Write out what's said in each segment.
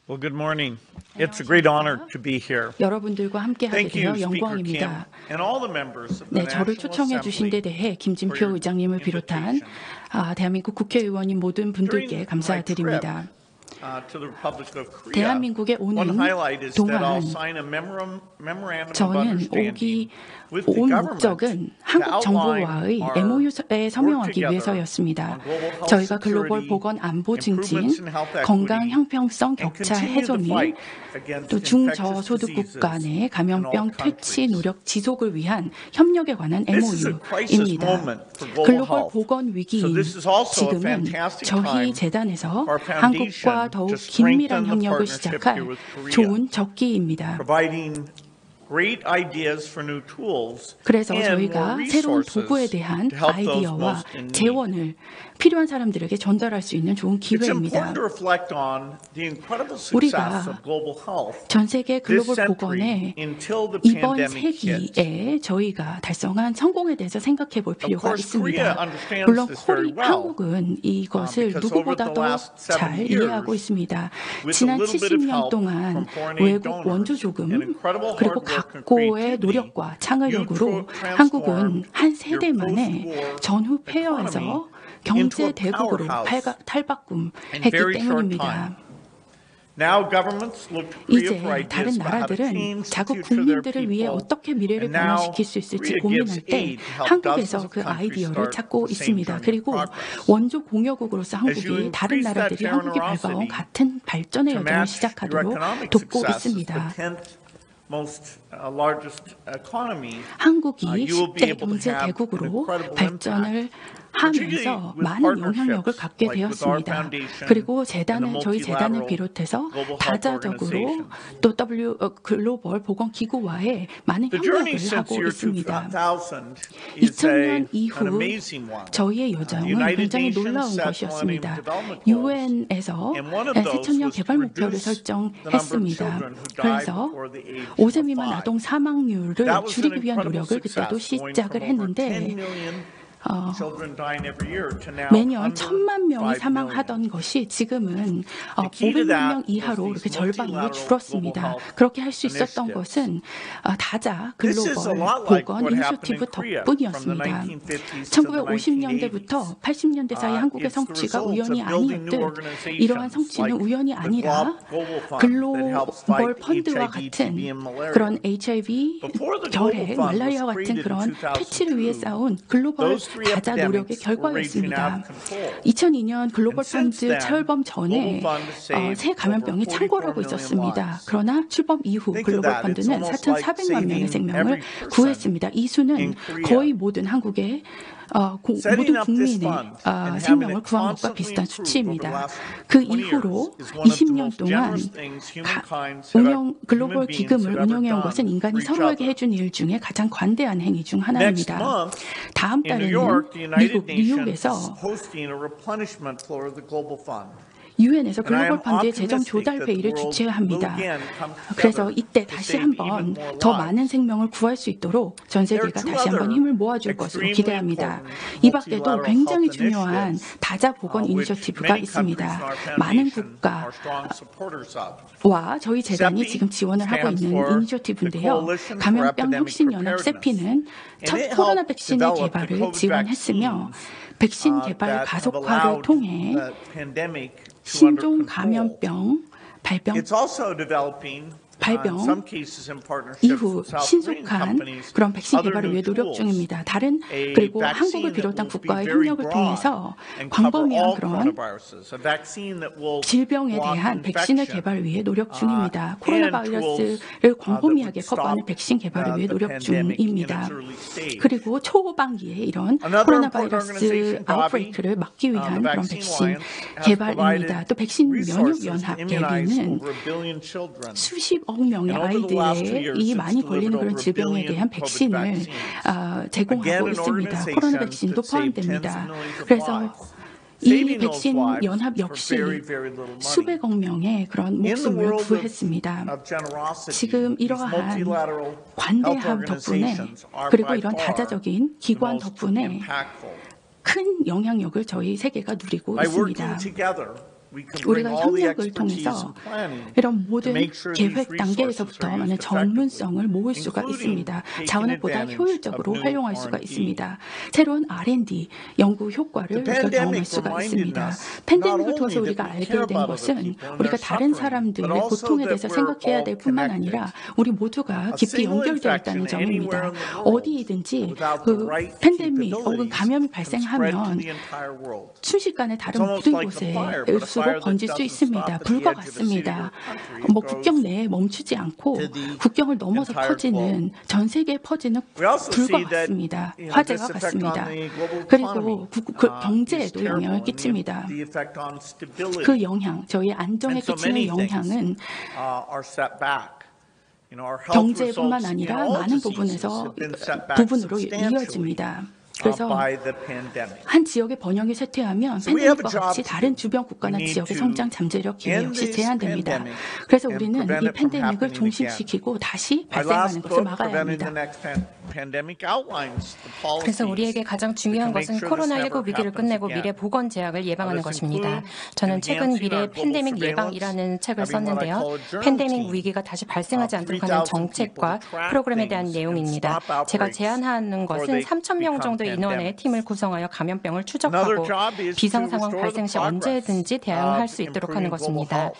Well, good morning. It's a great honor to be here. 여러분들과 함께하게 Thank you, 되어 Speaker Kim, 영광입니다. and all the members of the 네, 저를 National 초청해 주신 데 Assembly 대해 김진표 for your 의장님을 비롯한 invitation. 대한민국 국회의원인 모든 분들께 During my 감사드립니다. to the Republic of Korea, 대한민국에 오는 one highlight is that 동안 I'll sign a memorandum of 저는 understanding with the 온 government 목적은 to 한국 outline 정부와의 our MOU에 서명하기 work 위해서였습니다. together on global health 저희가 글로벌 security, 보건 안보 증진, improvements in health equity, 건강 형평성 and 격차 continue 해소 to 및 fight against 또 infectious 중저소득 diseases 국가 내 in all 감염병 퇴치 countries. 노력 지속을 위한 협력에 관한 This is a crisis MOU입니다. moment for global 글로벌 health. 보건 위기인 So this is also a 지금은 fantastic 저희 time 재단에서 for our foundation 한국과 더욱 to strengthen 긴밀한 the 협력을 partnership 시작할 here with Korea, 좋은 적기입니다. providing great ideas for new tools 그래서 and 저희가 more 새로운 resources 도구에 대한 to help those 아이디어와 most in need. 재원을 필요한 사람들에게 전달할 수 있는 좋은 It's 기회입니다. important to reflect on the incredible 우리가 success of global health 전 세계 this 글로벌 century 보건의 until the 이번 pandemic hit. 세기에 저희가 달성한 성공에 대해서 생각해 볼 필요가 course, Korea 있습니다. understands 물론 this very well, 한국은 이것을 because over 누구보다도 the last 7 잘 years, 이해하고 있습니다. with a 지난 little bit of 70년 help 동안 from foreign aid 외국 donors 원조 and 조금 incredible 그리고 hard work and 각고의 creativity, 노력과 창의력으로 you 한국은 한 transformed 세대 your 만에 post-war 전후 폐허에서 economy 경제 into a 대국으로 powerhouse in 탈바꿈했기 very short 때문입니다. time. Now governments look to Korea 이제 for ideas 다른 about how to 나라들은 change the 자국 future of their 국민들을 위해 people. 어떻게 미래를 And now 변화시킬 수 있을지 Korea 고민할 gives 때 aid to help 한국에서 dozens of 그 countries 아이디어를 start 찾고 the same 있습니다. journey of 그리고 progress. 원조 공여국으로서 As you 한국이 다른 increase that 나라들이 한국이 밟아온 generosity 같은 발전의 to 여정을 match your 시작하도록 economic 돕고 success as the 있습니다. 10th most largest economy, 한국이 you will be 10대 able to 경제 have an 대국으로 incredible 발전을 impact, 하면서 with 많은 영향력을 partnerships 갖게 like with our 되었습니다. foundation 그리고 and the 재단은 저희 재단을 multilateral 비롯해서 global health 다자적으로 organizations. 또 글로벌 보건기구와의 많은 The journey 협력을 since 하고 year 있습니다. 2000 is 2000년 an 이후 amazing one. 저희의 The 여정은 United 굉장히 Nations 놀라운 set 것이었습니다. Millennium Development Goals, 유엔에서 and one of those 새천년 was to 개발 목표를 reduce the number of 설정했습니다. children who died 그래서 before the age of 5세 미만 5. 아동 사망률을 That was an 줄이기 위한 incredible 노력을 그때도 success, going 시작을 from over 10 했는데 million children dying every year to now 매년 under 1,000만 명이 5 million. 사망하던 것이 지금은 key to 500만 that 명 이하로 was 이렇게 these 절반으로 multilateral 줄었습니다. global health 그렇게 할 수 있었던 initiatives. 것은 다자 This is a 글로벌 lot like 보건 what happened in 이니셔티브 Korea from the 덕분이었습니다. 1950s to the 1950년대부터 80년대 사이 한국의 It's the 성취가 result 우연히 of building new 아니었듯 이러한 organizations 성취는 like 우연이 the 아니라 Global Fund that helps 글로벌 fight 펀드와 HIV, 같은 TB, and malaria. 그런 HIV, Before the Global 결핵, Fund was 말라리아와 같은 created in 그런 2002, 퇴치를 위해 쌓은 글로벌 those three 다자 노력의 epidemics were raging out 결과였습니다. of control. 2002년 글로벌 And since 펀드 then, 철범 전에 Global Fund saved 새 감염병이 over 44 창궐하고 million 있었습니다. lives. 그러나 출범 이후 Think of 글로벌 that. It's 펀드는 almost 4,400만 명의 like 생명을 saving every person 구했습니다. 이 수는 in Korea. 거의 모든 한국의 Setting 모든 up this 국민의 fund and having 생명을 it 구한 것과 constantly 비슷한 improve over the 수치입니다. last 그 20 이후로 years is one of the 20년 most 동안 generous things humankind has ever- 글로벌 human beings 기금을 have ever 운영해온 done 것은 for 인간이 each 서로에게 other. 해준 일 중에 가장 관대한 행위 중 Next 하나입니다. month, 다음 in New 달에는 York, the United 미국 Nations 뉴욕에서 is hosting a replenishment floor of the Global Fund. 유엔에서 And I am 글로벌 펀드의 재정 optimistic 조달 that the 회의를 world 주최합니다. will again come 그래서 together 이때 to 다시 save 한번 even more 더 lives. 많은 생명을 구할 수 있도록 전 There are 세계가 two 다시 한번 other 힘을 모아줄 것으로 extremely 기대합니다. important 이 밖에도 multilateral 굉장히 health 중요한 initiatives, 다자 보건 which 이니셔티브가 many 있습니다. countries in our 많은 foundation 국가와 are strong supporters of. 저희 재단이 CEPI 지금 지원을 하고 stands 있는 for the 이니셔티브인데요. Coalition for 감염병 Epidemic 혁신연합 세피는 Preparedness. 첫 And it 코로나 helped 백신의 develop the 개발을 COVID 지원했으며 vaccines, 백신 개발 that have 가속화를 allowed 통해 the pandemic to 신종 under control. 감염병 발병 It's also developing 발병 in some cases in partnership 이후 with South Korean 신속한 companies, 그런 백신 other 개발을 new 위해 노력 tools. 중입니다. A 그리고 vaccine 한국을 that 비롯한 will be 국가의 very 협력을 broad 통해서 and cover 광범위한 all 그런 coronaviruses. A vaccine that will 질병에 block 대한 백신을 infection. 개발 위해 노력 중입니다. 코로나 and 바이러스를 tools, 광범위하게 that would 커버하는 stop, 백신 개발을 위해 the 노력 pandemic in 중입니다. its early stage. 그리고 초반기에 이런 Another 코로나 important 바이러스 organization, 아웃브레이크를 막기 위한 the 그런 Vaccine 백신 Alliance, has 개발입니다. provided 또 백신 resources 면역 to 연합 immunize 대비는 over 1 billion children. 수십억 명의 And over the last 2 years, 아이들이 it's 많이 걸리는 delivered 그런 over 1 질병에 billion 대한 COVID 백신을 vaccines. 제공하고 Again, an 있습니다. organization 코로나 백신도 that saved tens 포함됩니다. of millions of 그래서 lives. 이 Saving those 백신 lives 연합 for 역시 very, very little money. 수백억 명의 그런 In the 목숨을 world 구했습니다. of generosity, 지금 these 이러한 multilateral health 관대함 덕분에 organizations are 그리고 by 이런 far 다자적인 the 기관 most 덕분에 impactful. 큰 영향력을 저희 세계가 누리고 By working 있습니다. together 우리가 협력을 통해서 이런 모든 계획 단계에서부터 많은 전문성을 모을 수가 있습니다. 자원을 보다 효율적으로 활용할 수가 있습니다. 새로운 R&D, 연구 효과를 우리가 경험할 수가 있습니다. 팬데믹을 통해서 우리가 알게 된 것은 우리가 다른 사람들의 고통에 대해서 생각해야 될 뿐만 아니라 우리 모두가 깊이 연결되어 있다는 점입니다. 어디든지 그 팬데믹 혹은 감염이 발생하면 순식간에 다른 모든 곳으로 번질 수 있습니다. 불과 같습니다. 국경 내에 멈추지 않고 국경을 넘어서 퍼지는 전 세계에 퍼지는 불과 같습니다. 화재와 같습니다. 그리고 경제에도 영향을 끼칩니다. 그 영향, 저희 안정에 끼치는 영향은 경제뿐만 아니라 많은 부분으로 이어집니다. 그래서 한 지역의 번영이 쇠퇴하면 팬데믹과 같이 다른 주변 국가나 지역의 성장 잠재력 기회 역시 제한됩니다. 그래서 우리는 이 팬데믹을 종식시키고 다시 발생하는 것을 막아야 합니다. 그래서 우리에게 가장 중요한 것은 코로나19 위기를 끝내고 미래 보건 재앙을 예방하는 것입니다. 저는 최근 미래 팬데믹 예방이라는 책을 썼는데요. 팬데믹 위기가 다시 발생하지 않도록 하는 정책과 프로그램에 대한 내용입니다. 제가 제안하는 것은 3,000명 정도의 인원의 팀을 구성하여 감염병을 추적하고 비상 상황 발생 시 언제든지 대응할 수 있도록 하는 것입니다.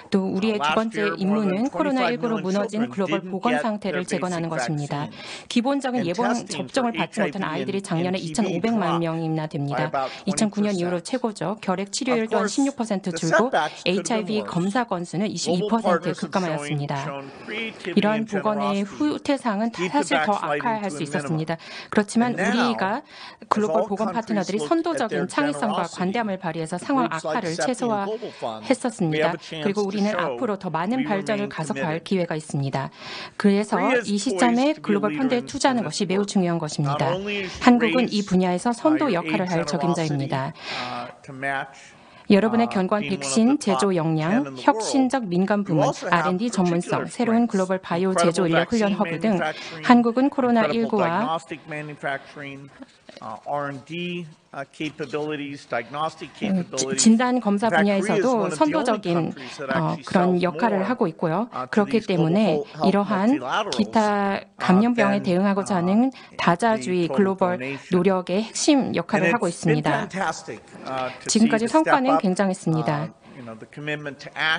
또 우리의 두 번째 임무는 코로나19로 무너진 글로벌 보건 상태를 재건하는 것입니다. 기본적인 예방 접종을 받지 못한 아이들이 작년에 2,500만 명이나 됩니다. 2009년 이후로 최고죠. 결핵 치료율 또한 16% 줄고 HIV 검사 건수는 22% 급감하였습니다. 이러한 보건의 후퇴상은 사실 더 악화할 수 있었습니다. 그렇지만 우리가 글로벌 보건 파트너들이 선도적인 창의성과 관대함을 발휘해서 상황 악화를 최소화했었습니다. 그리고 우리는 앞으로 더 많은 발전을 가속화할 기회가 있습니다. 그래서 이 시점에 글로벌 펀드에 투자하는 것이 매우 중요한 것입니다. 한국은 이 분야에서 선도 역할을 할 적임자입니다. 여러분의 견고한 백신 제조 역량, 혁신적 민간 부문, R&D 전문성, 새로운 글로벌 바이오 제조 인력 훈련 허브 등 한국은 코로나19와 진단 검사 분야에서도 선도적인 그런 역할을 하고 있고요. 그렇기 때문에 이러한 기타 감염병에 대응하고자 하는 다자주의 글로벌 노력의 핵심 역할을 하고 있습니다. 지금까지 성과는 굉장했습니다.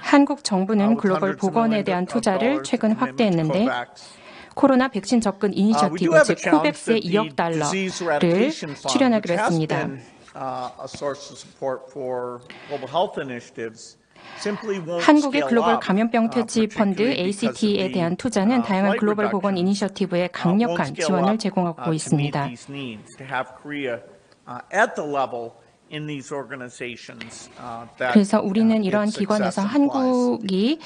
한국 정부는 글로벌 보건에 대한 투자를 최근 확대했는데 코로나 백신 접근 이니셔티브, 즉 코백스의 2억 달러를 출연하기로 했습니다. 한국의 글로벌 감염병 퇴치 펀드 ACT에 대한 투자는 다양한 글로벌 보건 이니셔티브에 강력한 지원을 제공하고 있습니다. 그래서 우리는 이러한 기관에서 한국이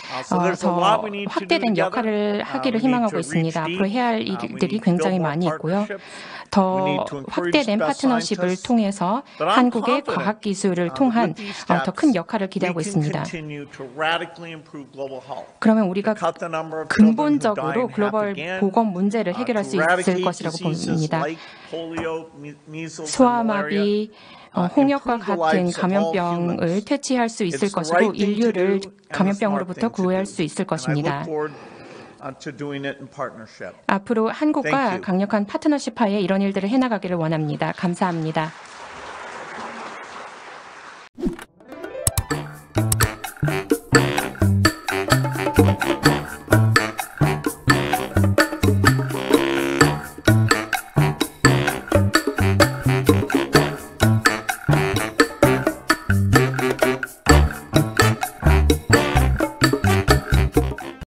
더 확대된 역할을 하기를 희망하고 있습니다. 앞으로 해야 할 일들이 굉장히 많이 있고요. 더 확대된 파트너십을 통해서 한국의 과학기술을 통한 더 큰 역할을 기대하고 있습니다. 그러면 우리가 근본적으로 글로벌 보건 문제를 해결할 수 있을 것이라고 봅니다. 소아마비, 홍역과 같은 감염병을 퇴치할 수 있을 것이고 인류를 감염병으로부터 구해할 수 있을 것입니다. 앞으로 한국과 강력한 파트너십 하에 이런 일들을 해나가기를 원합니다. 감사합니다.